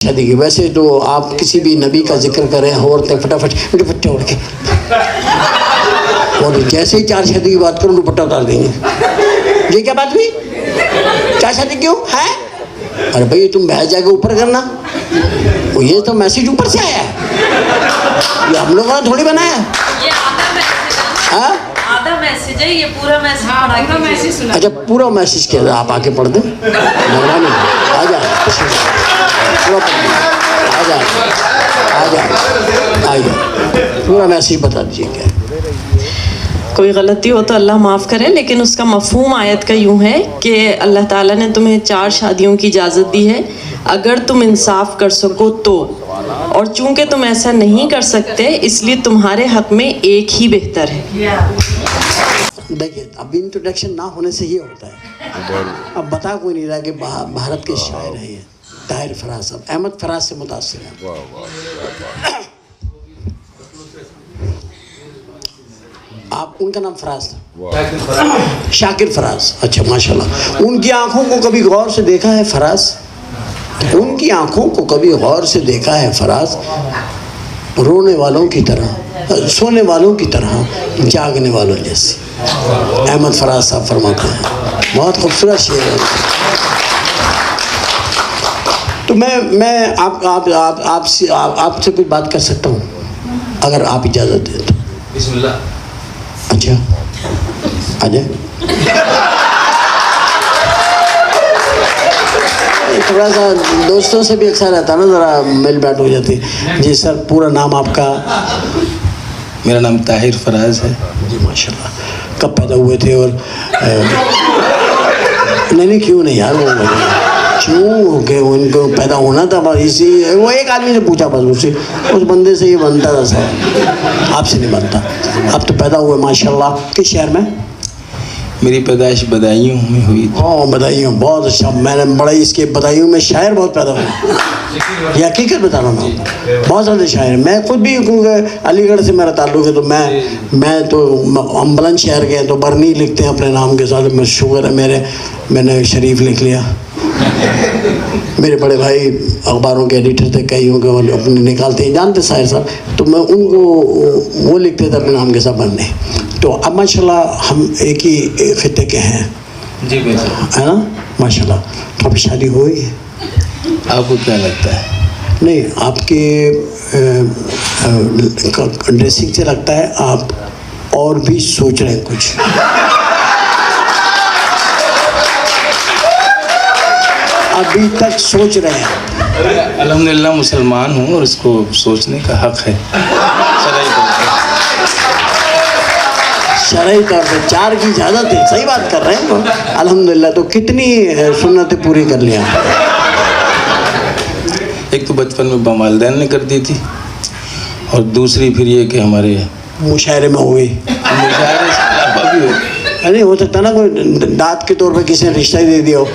शादी की। वैसे तो आप किसी भी नबी का जिक्र करें औरतें फटाफट दुपट्टे उड़ के, और जैसे ही चार शादी की बात करूँ दुपट्टा उतार देंगे। ये क्या बात हुई, चार शादी क्यों है? अरे भाई तुम बहस जाके ऊपर करना, वो ये तो मैसेज ऊपर से आया है, ये हम लोगों ने थोड़ी बनाया है। आधा मैसेज है, ये पूरा मैसेज। हाँ, पूरा मैसेज सुना। अच्छा, पूरा मैसेज किया, आप आके पढ़ दें। आ जा, पूरा मैसेज बता दीजिए क्या। कोई गलती हो तो अल्लाह माफ़ करे, लेकिन उसका मफ़हूम आयत का यूँ है कि अल्लाह ताला ने तुम्हें 4 शादियों की इजाज़त दी है अगर तुम इंसाफ कर सको तो, और चूँकि तुम ऐसा नहीं कर सकते इसलिए तुम्हारे हक़ में एक ही बेहतर है। देखिए, अब इंट्रोडक्शन ना होने से ही होता है। अब बता कोई नहीं रहा कि भारत के शायर हैं ये ताहिर फराज साहब, अहमद फराज से मुतासिर हैं। आप, उनका नाम फराज था, शाकिर फराज। अच्छा, माशाल्लाह। उनकी आंखों को कभी गौर से देखा है फराज? उनकी आंखों को कभी गौर से देखा है फराज? रोने वालों की तरह, सोने वालों की तरह, जागने वालों जैसे। अहमद फराज साहब फरमाते हैं, बहुत खूबसूरत शेर है। तो मैं आपसे कुछ बात कर सकता हूँ अगर आप इजाज़त दें तो? बिस्मिल्लाह। अच्छा, आ जाए। थोड़ा सा दोस्तों से भी अच्छा रहता ना, ज़रा मिल बैठ हो जाती। जी सर, पूरा नाम आपका? मेरा नाम ताहिर फराज है। जी माशाल्लाह। कब पैदा हुए थे? और नहीं क्यों नहीं यार, वो क्यों कि उनको पैदा होना था बस, इसी वो एक आदमी ने पूछा बस, उससे उस बंदे से ये बनता था सर, आपसे नहीं बनता। आप तो पैदा हुए माशाल्लाह। किस शहर में? मेरी पैदाइश बदायूं में हुई थी। ओह, बदायूं, बहुत अच्छा। मैंने बड़ा इसके बदायूं में शायर बहुत पैदा हुए, ये हकीकत बता रहा हूँ, बहुत ज़्यादा शायर। मैं खुद भी, क्योंकि अलीगढ़ से मेरा ताल्लुक़ है, तो मैं तो हम बुलंद शहर के हैं तो बरनी लिखते हैं अपने नाम के साथ। मैं शुक्र है मैंने शरीफ लिख लिया। मेरे बड़े भाई अखबारों के एडिटर थे, कई होंगे, अपने निकालते हैं, जानते शायर साहब, तो मैं उनको वो लिखते थे अपने नाम के साथ बरने। तो अब माशाल्लाह हम एक ही खिते के हैं जी बिल्कुल, है ना माशाल्लाह। तो अभी शादी हुई है? आपको क्या लगता है? नहीं, आपके ड्रेसिंग से लगता है आप और भी सोच रहे हैं कुछ। अभी तक सोच रहे हैं? अल्हम्दुलिल्लाह मुसलमान हूँ और इसको सोचने का हक़ है। शरई तौर पे 4 की इजाज़त है, सही बात कर रहे हैं अल्हम्दुलिल्लाह। तो कितनी सुन्नतें पूरी कर लिया? एक तो बचपन में वालिदैन ने कर दी थी, और दूसरी फिर ये कि हमारे मुशायरे में हुई। मुशायरे से अलावा भी हो। नहीं हो सकता ना, कोई दाद के तौर पे किसी ने रिश्ता ही दे दिया हो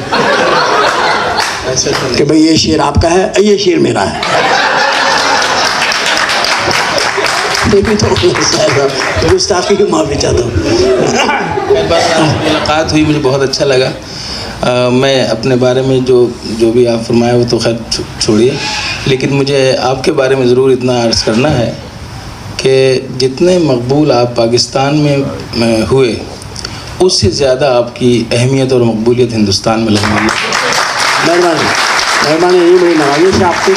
कि भाई ये शेर आपका है, ये शेर मेरा है। ये भी तो गुस्ताखी की माफ़ी चाहता हूँ। मुलाकात हुई, मुझे बहुत अच्छा लगा। मैं अपने बारे में जो भी आप फरमाए वो तो खैर छोड़िए, लेकिन मुझे आपके बारे में ज़रूर इतना अर्ज़ करना है कि जितने मकबूल आप पाकिस्तान में हुए, उससे ज़्यादा आपकी अहमियत और मकबूलियत हिंदुस्तान में लगने लगी। मेहरबानी नहीं, बड़ी नवाज़ी से आपकी,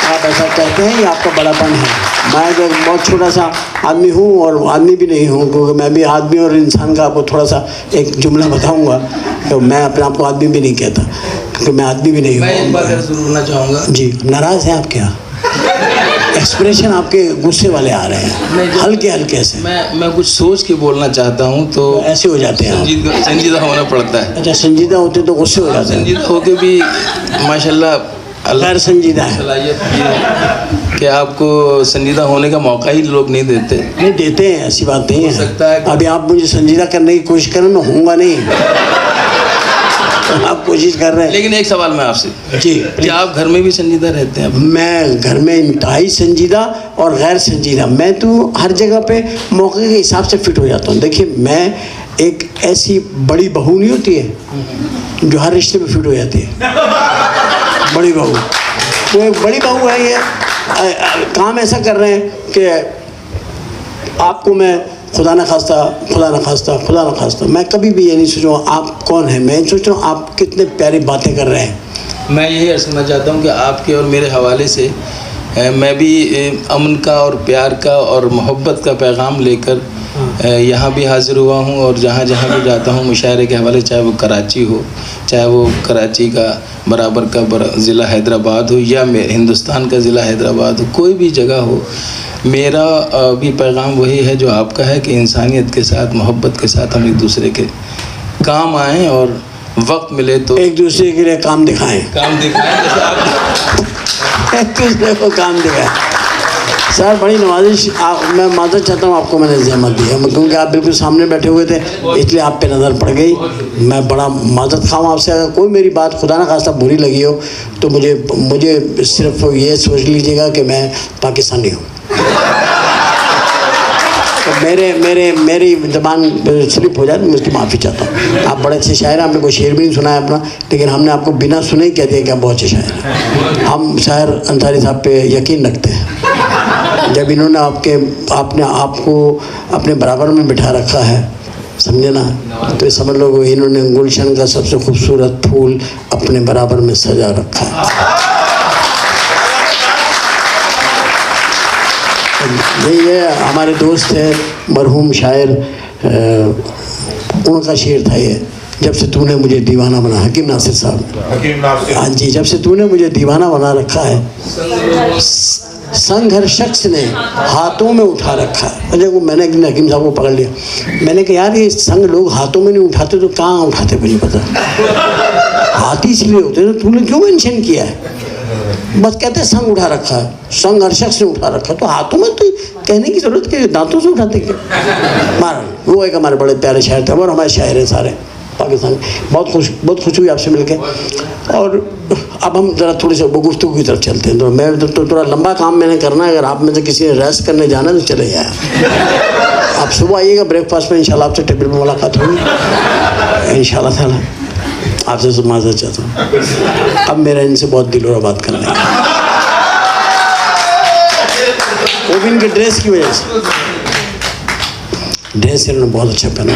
आप ऐसा कहते हैं, ये आपका बड़ापन है। मैं तो बहुत छोटा सा आदमी हूँ और आदमी भी नहीं हूँ, क्योंकि मैं भी आदमी और इंसान का आपको थोड़ा सा एक जुमला बताऊँगा। तो मैं अपने आप को आदमी भी नहीं कहता, क्योंकि मैं आदमी भी नहीं हूँ। मैं एक बात ज़रूर करना चाहूँगा। जी, नाराज़ हैं आप क्या? एक्सप्रेशन आपके गुस्से वाले आ रहे हैं, हल्के से। मैं कुछ सोच के बोलना चाहता हूँ तो ऐसे हो जाते हैं। संजीदा होना पड़ता है। अच्छा, संजीदा होते तो गुस्से हो जाते हैं। संजीदा होके भी माशाल्लाह गैर संजीदा है। सलाहियत ये है कि आपको संजीदा होने का मौका ही लोग नहीं देते। नहीं देते हैं, ऐसी बात नहीं है। सकता है अभी आप मुझे संजीदा करने की कोशिश करें, मैं होऊंगा नहीं। आप कोशिश कर रहे हैं। लेकिन एक सवाल मैं आपसे, जी, क्या आप घर में भी संजीदा रहते हैं? मैं घर में इंतहाई संजीदा और गैर संजीदा, मैं तो हर जगह पे मौके के हिसाब से फिट हो जाता हूँ। देखिए, मैं एक ऐसी बड़ी बहू नहीं होती है जो हर रिश्ते में फिट हो जाती है, बड़ी बहू। वो एक बड़ी बहू है, ये काम ऐसा कर रहे हैं कि आपको मैं खुदा न खास्ता मैं कभी भी ये नहीं सोचूँ आप कौन है, मैं सोच रहा हूँ आप कितने प्यारी बातें कर रहे हैं। मैं यही अर्ज़ करना चाहता हूँ कि आपके और मेरे हवाले से मैं भी अमन का और प्यार का और मोहब्बत का पैगाम लेकर यहाँ भी हाज़िर हुआ हूँ, और जहाँ जहाँ भी जाता हूँ मुशायरे के हवाले, चाहे वो कराची हो, चाहे वो कराची का बराबर का ज़िला हैदराबाद हो, या हिंदुस्तान का ज़िला हैदराबाद हो, कोई भी जगह हो, मेरा भी पैगाम वही है जो आपका है कि इंसानियत के साथ, मोहब्बत के साथ हम एक दूसरे के काम आएँ और वक्त मिले तो एक दूसरे के लिए काम दिखाएं जैसे आप एक दूसरे को काम दिखाएं। सर बड़ी नवाजिश, मैं माजरत चाहता हूँ आपको मैंने ज़हमत दी है, क्योंकि आप बिल्कुल सामने बैठे हुए थे इसलिए आप पे नज़र पड़ गई। मैं बड़ा माजरत खाऊँ आपसे, अगर कोई मेरी बात खुदा ना खास्ता बुरी लगी हो तो मुझे सिर्फ ये सोच लीजिएगा कि मैं पाकिस्तानी हूँ। तो मेरी ज़बान स्लिप हो जाए तो मैं उसकी माफ़ी चाहता हूँ। आप बड़े अच्छे शायर हैं, आपने कोई शेर भी नहीं सुना है अपना, लेकिन हमने आपको बिना सुने ही कह दिया कि आप बहुत अच्छे शायर हैं। हम शायर अंसारी साहब पे यकीन रखते हैं। जब इन्होंने आपने आपको अपने बराबर में बिठा रखा है, समझे ना, तो ये समझ लो इन्होंने गुलशन का सबसे खूबसूरत फूल अपने बराबर में सजा रखा है। ये हमारे दोस्त है मरहूम शायर, उनका शेर था ये, जब से तूने मुझे दीवाना बना, हकीम नासिर साहब, हाँ जी, जब से तूने मुझे दीवाना बना रखा है, संग हर शख्स ने हाथों में उठा रखा है। अरे वो मैंने एक दिन हकीम साहब को पकड़ लिया, मैंने कहा यार ये संग लोग हाथों में नहीं उठाते तो कहाँ उठाते मुझे पता, हाथ ही इसलिए होते, तो तूने क्यों मेंशन किया है? बस कहते संग उठा रखा है, संग हर शख्स ने उठा रखा, तो हाथों में तो कहने की जरूरत क्या, दांतों से उठाते क्या? मारा वो एक हमारे बड़े प्यारे शायर थे, और हमारे शायर हैं सारे पाकिस्तान। बहुत खुश हुई आपसे मिलके। और अब हम ज़रा थोड़ी सी गुफ्तगू की तरफ चलते हैं। तो मैं तो थोड़ा लंबा काम मैंने करना है, अगर आप में से किसी ने रेस्ट करने जाना तो चले जाए। आप सुबह आइएगा ब्रेकफास्ट में, इंशाल्लाह आपसे टेबल पर मुलाकात होगी इंशाल्लाह ताला। आपसे तो माजरत चाहता हूँ, अब मेरा इनसे बहुत दिल और बात करने का, वो भी इनके ड्रेस की वजह से। ड्रेस इन्होंने बहुत अच्छा पहना,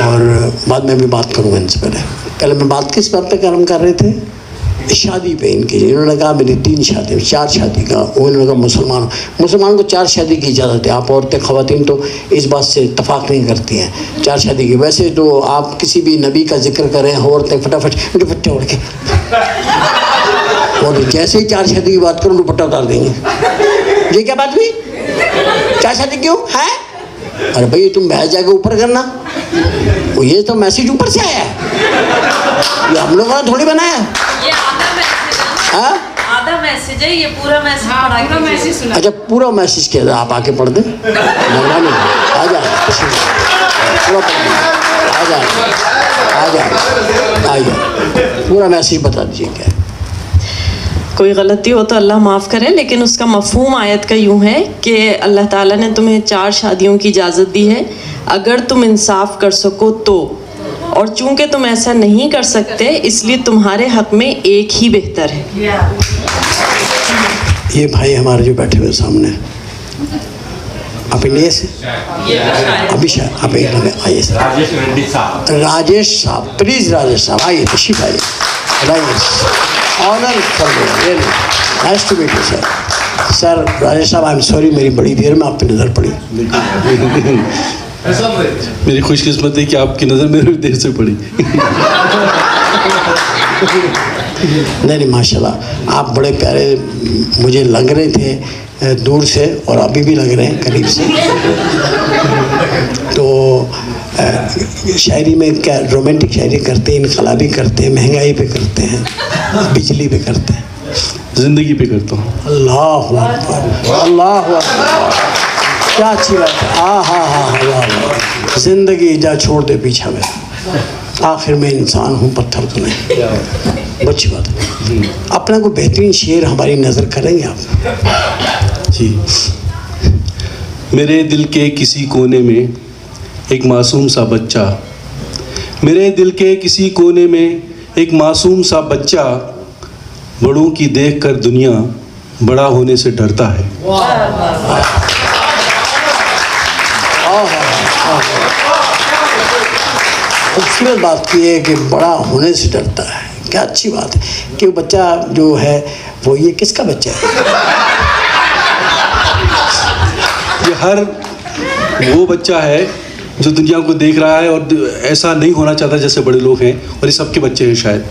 और बाद में भी बात करूँगा इनसे। पहले मैं बात किस बात पे कर्म कर रहे थे, शादी पे इनकी। इन्होंने कहा मेरी 3 शादी 4 शादी का, वो इन्होंने कहा मुसलमान को 4 शादी की इजाज़त है। आप औरतें ख़वातीन तो इस बात से इत्तफाक नहीं करती हैं 4 शादी की। वैसे तो आप किसी भी नबी का जिक्र करें, औरतें फटाफट दुपट्टे ओढ़ के, और जैसे ही 4 शादी की बात करूँ दुपट्टा उतार देंगे। ये क्या बात हुई, 4 शादी क्यों है? अरे भाई तुम बहस जाके ऊपर करना, वो ये तो मैसेज ऊपर से आया है, ये हम लोगों ने थोड़ी बनाया है। ये आधा मैसेज है, ये पूरा मैसेज पूरा मैसेज सुना। अच्छा पूरा मैसेज किया, आप आके पढ़ दें, मेहरबानी, आ जाए पूरा पढ़ दें, आ जाए पूरा मैसेज बता दीजिए क्या है। कोई गलती हो तो अल्लाह माफ़ करे, लेकिन उसका मफ़हूम आयत का यूँ है कि अल्लाह ताला ने तुम्हें 4 शादियों की इजाज़त दी है अगर तुम इंसाफ कर सको तो, और चूंकि तुम ऐसा नहीं कर सकते इसलिए तुम्हारे हक़ में एक ही बेहतर है। ये भाई हमारे जो बैठे हुए सामने, आप इंडिया से अभी शायद आप एक लगे आइए सर, राजेश साहब, प्लीज़ राजेश साहब आइए, तशरीफ आइए, honour for nice to meet you sir. Sir Rajesh साहब आई एम सॉरी, मेरी बड़ी देर में आप पे नज़र पड़ी। मेरी खुशकिस्मत है कि आपकी नज़र मेरे देर से पड़ी। नहीं माशाल्लाह आप बड़े प्यारे मुझे लग रहे थे दूर से, और अभी भी लग रहे हैं करीब से। तो शायरी में क्या रोमांटिक शायरी करते हैं, इनकलाबी करते हैं, महंगाई पे करते हैं, बिजली पे करते हैं, ज़िंदगी पे करता हूँ। अल्लाह अकबर, अल्लाह अकबर, क्या अच्छी बात है। हाँ ज़िंदगी जा छोड़ दे पीछा में, आखिर में इंसान हूँ पत्थर तो नहीं। अच्छी बात है। अपना को बेहतरीन शेर हमारी नज़र करेंगे आप जी। मेरे दिल के किसी कोने में एक मासूम सा बच्चा, मेरे दिल के किसी कोने में एक मासूम सा बच्चा बड़ों की देखकर दुनिया बड़ा होने से डरता है। खूबसूरत बात की है कि बड़ा होने से डरता है। क्या अच्छी बात है कि वो बच्चा जो है वो ये किसका बच्चा है? ये हर वो बच्चा है जो दुनिया को देख रहा है और ऐसा नहीं होना चाहता जैसे बड़े लोग हैं, और ये सबके बच्चे हैं शायद।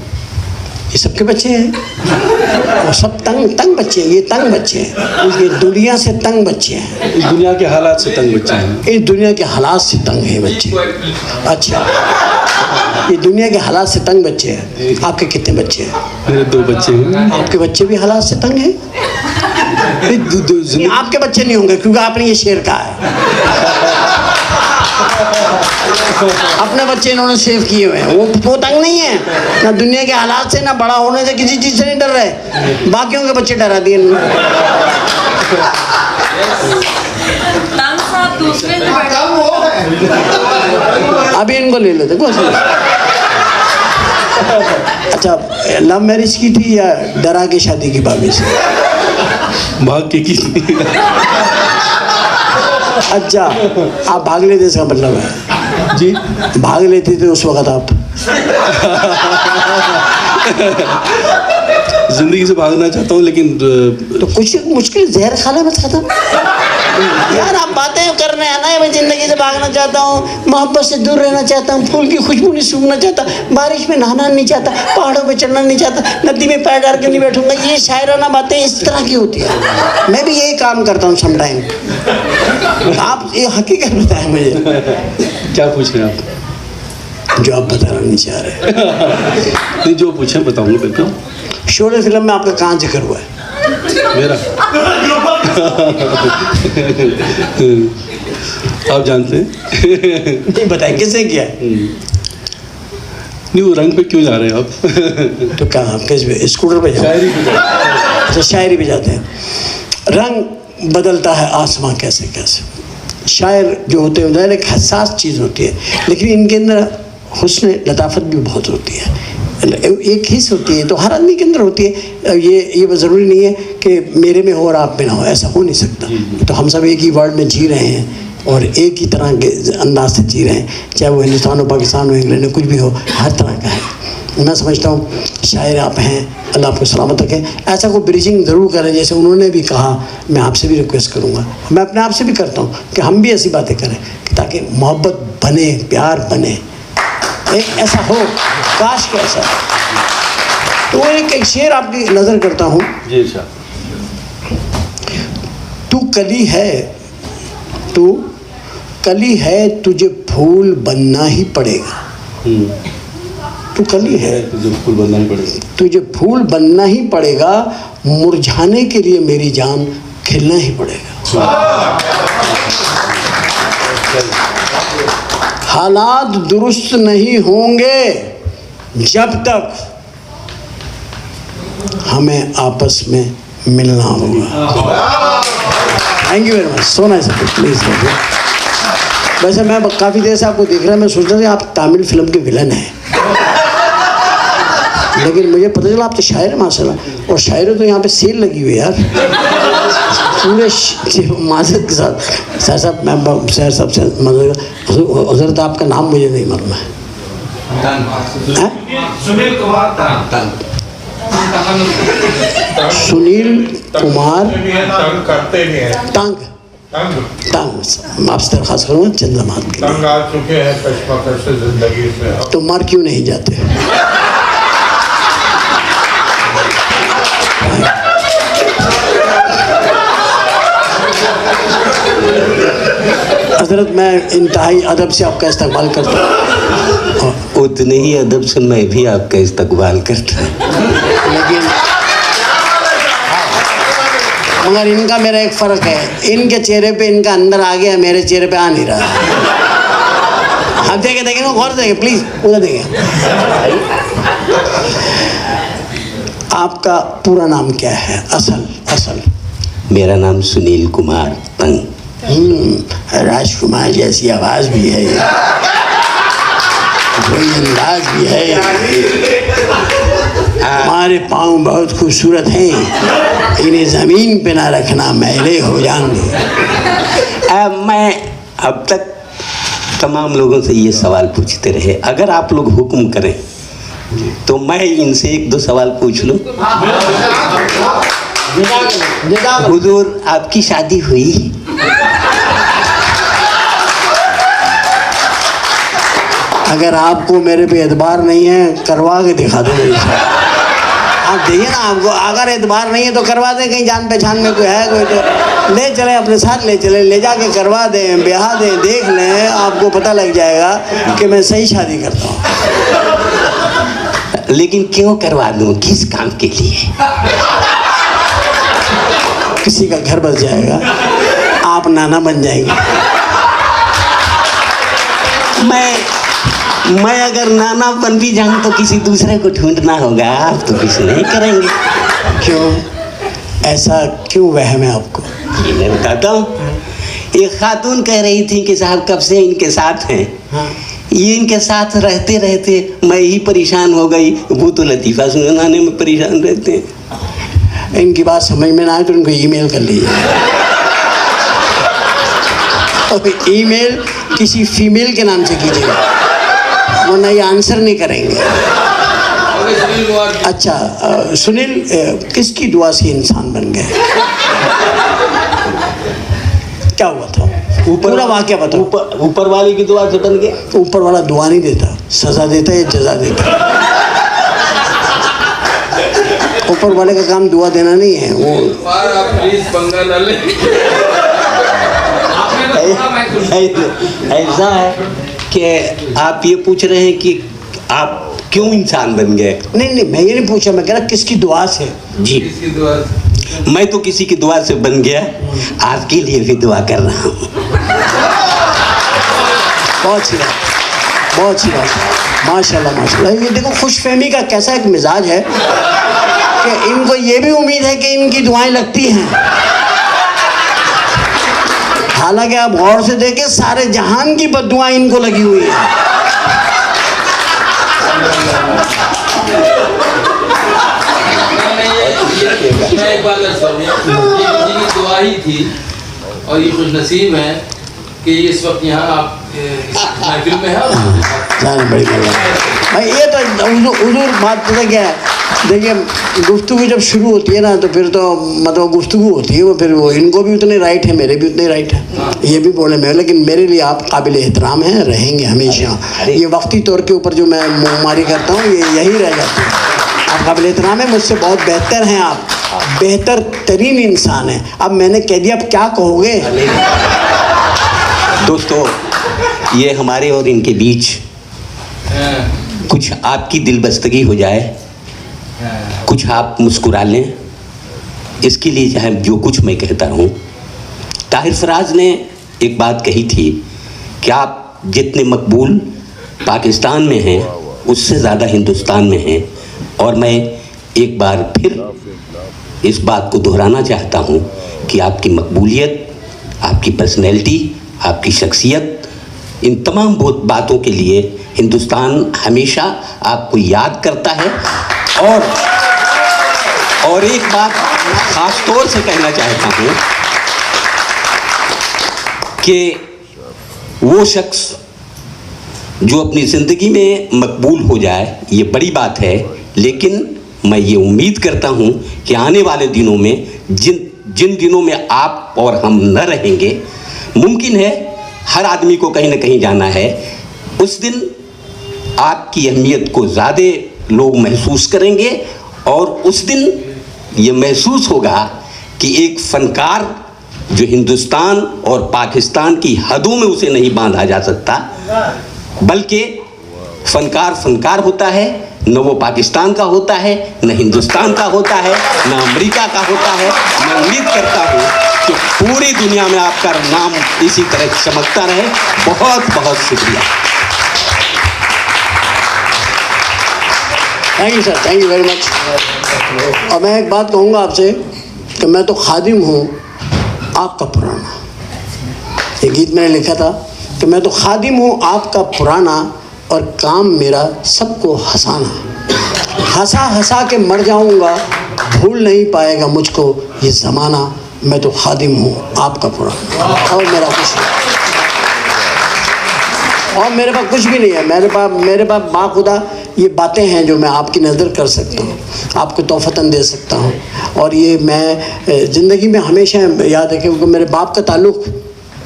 ये सबके बच्चे हैं और सब तंग बच्चे हैं। ये तंग बच्चे हैं, ये दुनिया से तंग बच्चे हैं। इस दुनिया के हालात से तंग बच्चे हैं। इस दुनिया के हालात से तंग है बच्चे। अच्छा, ये दुनिया के हालात से तंग बच्चे हैं। आपके कितने बच्चे हैं? मेरे 2 बच्चे हैं। आपके बच्चे भी हालात से तंग हैं? नहीं, आपके बच्चे नहीं होंगे क्योंकि आपने ये शेर कहा है। अपने बच्चे इन्होंने सेव किए हुए हैं। वो तंग नहीं है, ना दुनिया के हालात से, ना बड़ा होने से, किसी चीज से नहीं डर रहे। बाकियों के बच्चे डरा दिए इन्होंने। अभी इनको ले लेते कुछ। अच्छा, लव मैरिज की थी या डरा के शादी की भाभी से? भाग के की। अच्छा, आप भाग लेते इसका मतलब है? जी, भाग लेते थे उस वक्त आप? जिंदगी से भागना चाहता हूँ, लेकिन तो कुछ मुश्किल जहर खाना मत खाता यार। आप बातें करने आना है, मैं जिंदगी से भागना चाहता हूँ, मोहब्बत से दूर रहना चाहता हूँ, फूल की खुशबू नहीं सूंघना चाहता, बारिश में नहाना नहीं चाहता, पहाड़ों पे चढ़ना नहीं चाहता, नदी में पैर डाल के नहीं बैठूंगा। ये शायराना बातें इस तरह की होती है। मैं भी यही काम करता हूँ समटाइम। आप ये हकीकत बताएं मुझे। क्या पूछ रहे हैं आप? जो आप बताना नहीं चाह रहे। नहीं, जो पूछे बताऊंगा बिल्कुल। शोले फिल्म में आपका कहाँ जिक्र हुआ है? मेरा आप जानते हैं? नहीं बताएं किसने किया? नहीं, वो रंग पे क्यों जा रहे हैं आप? तो कहाँ किस पे? स्कूटर पे शायरी पे जा। अच्छा, शायरी पे जाते हैं। रंग बदलता है आसमां कैसे कैसे। शायर जो होते हैं एक हसास चीज़ होती है, लेकिन इनके अंदर हुस्न लताफत भी बहुत होती है। एक हिस्स होती है, तो हर आदमी के अंदर होती है। ये ज़रूरी नहीं है कि मेरे में हो और आप में ना हो, ऐसा हो नहीं सकता। तो हम सब एक ही वर्ल्ड में जी रहे हैं और एक ही तरह के अंदाज से जी रहे हैं, चाहे वो हिंदुस्तान हो, पाकिस्तान हो, इंग्लैंड हो, कुछ भी हो, हर तरह का है। मैं समझता हूँ शायर आप हैं, अल्लाह आपको सलामत रखे। ऐसा कोई ब्रिजिंग ज़रूर करें जैसे उन्होंने भी कहा। मैं आपसे भी रिक्वेस्ट करूँगा, मैं अपने आप से भी करता हूँ कि हम भी ऐसी बातें करें ताकि मोहब्बत बने, प्यार बने, एक ऐसा हो। काश के ऐसा। तो एक शेर आपकी नज़र करता हूँ। जी सर। तू कली है, तुझे फूल बनना ही पड़ेगा। तू कली है, तुझे फूल बनना ही पड़ेगा। तुझे फूल बनना ही पड़ेगा, मुरझाने के लिए मेरी जान खिलना ही पड़ेगा। हालात दुरुस्त नहीं होंगे जब तक हमें आपस में मिलना होगा। Thank you very much, so nice, please. वैसे मैं काफ़ी देर से आपको देख रहा, मैं सोच रहा था आप तमिल फिल्म के विलन हैं, लेकिन मुझे पता चला आप तो शायर हैं माशाल्लाह। और शायरों तो यहाँ पे सेल लगी हुई है यार, पूरे माजरत के साथ। सर साहब, मैं सर साहब से हजरत आपका नाम मुझे नहीं मालूम है। सुनील कुमार सुनील कुमार तंग करते भी हैं। तंग आपसे दरख्वास्त करूँगा चंद लम्हात के तंग लिए। आ चुके हैं कश्मकश से जिंदगी से। तो मर क्यों नहीं जाते? हजरत, मैं इंतहाई अदब से आपका इस्तकबाल करता हूँ। उतने ही अदब से मैं भी आपका इस्तकबाल करता हूँ। लेकिन मगर इनका मेरा एक फ़र्क है, इनके चेहरे पे इनका अंदर आ गया, मेरे चेहरे पे आ नहीं रहा। आप देखें गौर से देखें प्लीज़, उधर देखें। आपका पूरा नाम क्या है? असल मेरा नाम सुनील कुमार तंग। राजकुमार जैसी आवाज़ भी है, कोई अंदाज भी है। तुम्हारे पाँव बहुत खूबसूरत हैं, इन्हें ज़मीन पे ना रखना, मैले हो जाएंगे। मैं अब तक तमाम लोगों से ये सवाल पूछते रहे, अगर आप लोग हुक्म करें तो मैं इनसे एक दो सवाल पूछ लूं। हुजूर, आपकी शादी हुई? अगर आपको मेरे पे एतबार नहीं है, करवा के दिखा दो मेरी शादी। आप देखिए ना, आपको अगर एतबार नहीं है तो करवा दें, कहीं जान पहचान में कोई है कोई तो ले चले, अपने साथ ले चले, ले जाके करवा दें, ब्याह दें, देख लें, आपको पता लग जाएगा कि मैं सही शादी करता हूँ। लेकिन क्यों करवा दूं, किस काम के लिए? किसी का घर बस जाएगा, आप नाना बन जाएंगे। मैं अगर नाना बन भी जाऊं तो किसी दूसरे को ढूंढना होगा, आप तो कुछ नहीं करेंगे। क्यों, ऐसा क्यों वहम है आपको? ये मैं बताता हूँ। एक खातून कह रही थी कि साहब कब से इनके साथ हैं। ये इनके साथ रहते रहते मैं ही परेशान हो गई, वो तो लतीफ़ा सुनाने में परेशान रहते हैं। इनकी बात समझ में ना आए तो उनको ईमेल कर लीजिए। ईमेल किसी फीमेल के नाम से कीजिएगा, वरना ये आंसर नहीं करेंगे। अच्छा, सुनील, किसकी दुआ से इंसान बन गए? क्या हुआ था? पूरा वाक्य बताओ। ऊपर वाले की दुआ से बन गए। ऊपर वाला दुआ नहीं देता, सजा देता है, जजा देता है। ऊपर वाले का काम दुआ देना नहीं है, वो ऐसा है कि आप ये पूछ रहे हैं कि आप क्यों इंसान बन गए। नहीं, मैं ये नहीं पूछा, मैं कह रहा किसकी दुआ से। जी, मैं तो किसी की दुआ से बन गया, आपके लिए भी दुआ कर रहा हूँ। बहुत अच्छी बात, बहुत अच्छी बात, माशाल्लाह माशाल्लाह। ये देखो खुशफहमी का कैसा एक मिजाज है कि इनको ये भी उम्मीद है कि इनकी दुआएं लगती हैं। हालांकि आप गौर से देखें, सारे जहान की बद्दुआएं इनको लगी हुई है। मैं एक बात ये दुआ ही थी, और ये खुशनसीब है कि इस वक्त यहाँ आप महफिल में हैं। बड़ी भाई, ये तो हुजूर बात पता क्या है, देखिए गुफ्तगू जब शुरू होती है ना तो फिर तो मतलब गुफ्तगू होती है, वो फिर वो इनको भी उतने राइट है, मेरे भी उतने राइट है, ये भी बोले मैं, लेकिन मेरे लिए आप काबिल एहतराम हैं, रहेंगे हमेशा। ये वक्ती तौर के ऊपर जो मैं मुँहमारी करता हूँ ये यही रह जाती है। आप काबिल एहतराम है, मुझसे बहुत बेहतर हैं, आप बेहतर तरीन इंसान हैं। अब मैंने कह दिया, अब क्या कहोगे? दोस्तों, ये हमारे और इनके बीच कुछ आपकी दिलबस्तगी हो जाए, कुछ आप मुस्कुरा लें, इसके लिए चाहे जो कुछ मैं कहता रहूं। ताहिर फराज ने एक बात कही थी कि आप जितने मकबूल पाकिस्तान में हैं उससे ज़्यादा हिंदुस्तान में हैं, और मैं एक बार फिर इस बात को दोहराना चाहता हूं कि आपकी मकबूलियत, आपकी पर्सनैलिटी, आपकी शख्सियत, इन तमाम बातों के लिए हिंदुस्तान हमेशा आपको याद करता है। और एक बात ख़ास तौर से कहना चाहता हूँ कि वो शख्स जो अपनी ज़िंदगी में मकबूल हो जाए, ये बड़ी बात है, लेकिन मैं ये उम्मीद करता हूँ कि आने वाले दिनों में जिन दिनों में आप और हम न रहेंगे, मुमकिन है हर आदमी को कहीं ना कहीं जाना है, उस दिन आपकी अहमियत को ज़्यादा लोग महसूस करेंगे, और उस दिन ये महसूस होगा कि एक फ़नकार जो हिंदुस्तान और पाकिस्तान की हदों में उसे नहीं बांधा जा सकता, बल्कि फ़नकार होता है, न वो पाकिस्तान का होता है, न हिंदुस्तान का होता है, न अमेरिका का होता है। मैं उम्मीद करता हूँ कि पूरी दुनिया में आपका नाम इसी तरह चमकता रहे। बहुत बहुत शुक्रिया। Thank you sir, thank you very much. और मैं एक बात कहूँगा आपसे कि मैं तो खादिम हूँ आपका पुराना। ये गीत मैंने लिखा था कि मैं तो खादिम हूँ आपका पुराना, और काम मेरा सबको हंसाना। हंसा हंसा के मर जाऊंगा, भूल नहीं पाएगा मुझको ये ज़माना। मैं तो खादिम हूँ आपका पूरा, और मेरा कुछ नहीं, और मेरे पास कुछ भी नहीं है। मेरे पास बाखुदा ये बातें हैं जो मैं आपकी नज़र कर सकता हूँ, आपको तोहफ़तन दे सकता हूँ। और ये मैं ज़िंदगी में हमेशा याद है कि मेरे बाप का ताल्लुक़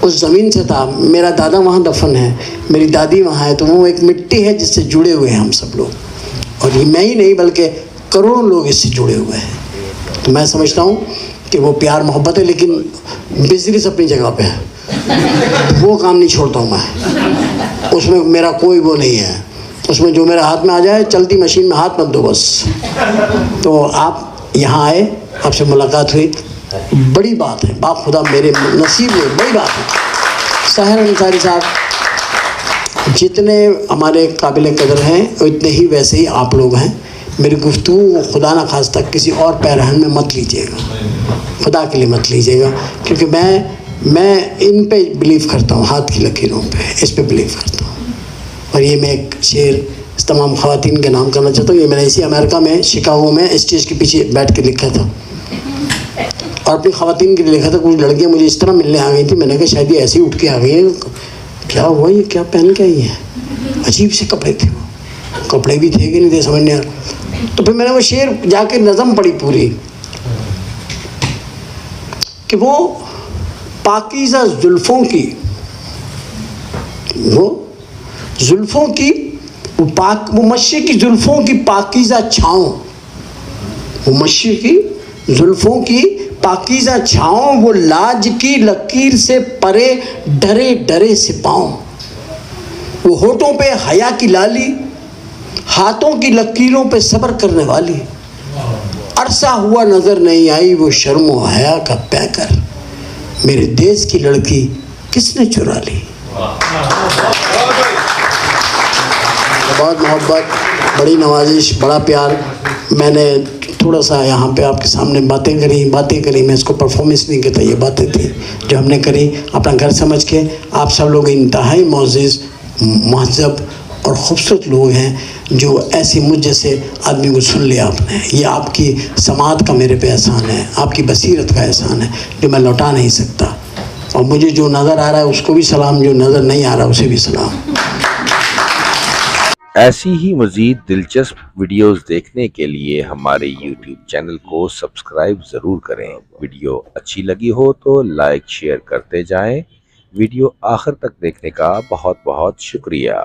उस ज़मीन से था। मेरा दादा वहाँ दफन है, मेरी दादी वहाँ है, तो वो एक मिट्टी है जिससे जुड़े हुए हैं हम सब लोग। और ये मैं ही नहीं बल्कि करोड़ों लोग इससे जुड़े हुए हैं। तो मैं समझता हूँ कि वो प्यार मोहब्बत है, लेकिन बिजनेस अपनी जगह पे है, वो काम नहीं छोड़ता हूँ मैं। उसमें मेरा कोई वो नहीं है, उसमें जो मेरे हाथ में आ जाए, चलती मशीन में हाथ मत दो बस। तो आप यहाँ आए, आपसे मुलाकात हुई, बड़ी बात है, बाखुदा मेरे नसीब में बड़ी बात है। सहर अंसारी साहब जितने हमारे काबिल कदर हैं, उतने ही वैसे ही आप लोग हैं। मेरी गुफ्तगू खुदा न खास्ता किसी और पैरहन में मत लीजिएगा, खुदा के लिए मत लीजिएगा, क्योंकि मैं इन पे बिलीव करता हूँ, हाथ की लकीरों पे, इस पे बिलीव करता हूँ। और ये मैं एक शेर तमाम ख़वातीन के नाम करना चाहता हूँ। ये मैंने इसी अमेरिका में शिकागो में स्टेज के पीछे बैठ के लिखा था, और अपनी ख़वातीन के लिए लिखा था। कुछ लड़कियाँ मुझे इस तरह मिलने आ गई थी, मैंने कहा शायद ये ऐसे ही उठ के आ गई है, क्या हुआ, ये क्या पहन के आई है, अजीब से कपड़े थे, कपड़े भी थे कि नहीं थे समझ नहीं आ रहा। तो फिर मैंने वो शेर जाके नज़म पढ़ी पूरी, कि वो पाकीज़ा जुल्फ़ों की, वो जुल्फ़ों की वो मशरिक़ की जुल्फ़ों की पाकीज़ा छाँव, वो मशरिक़ की जुल्फ़ों की पाकीज़ा छाँव, वो लाज की लकीर से परे डरे डरे से पाँव, वो होठों पे हया की लाली, हाथों की लकीरों पे सब्र करने वाली, अरसा हुआ नज़र नहीं आई वो शर्म व हया का पैकर, मेरे देश की लड़की किसने चुरा ली। बहुत मोहब्बत, बड़ी नवाजिश, बड़ा प्यार। मैंने थोड़ा सा यहाँ पे आपके सामने बातें करी, मैं इसको परफॉर्मेंस नहीं कहता, ये बातें थी जो हमने करी अपना घर समझ के। आप सब लोग इंतहाई मोअज़्ज़िज़, महज़ब और ख़ूबसूरत लोग हैं जो ऐसे मुझ जैसे आदमी को सुन लिया आपने। ये आपकी समात का मेरे पे एहसान है, आपकी बसीरत का एहसान है जो मैं लौटा नहीं सकता। और मुझे जो नज़र आ रहा है उसको भी सलाम, जो नज़र नहीं आ रहा उसे भी सलाम। ऐसी ही मज़ीद दिलचस्प वीडियोस देखने के लिए हमारे YouTube चैनल को सब्सक्राइब ज़रूर करें। वीडियो अच्छी लगी हो तो लाइक शेयर करते जाएं। वीडियो आखिर तक देखने का बहुत बहुत शुक्रिया।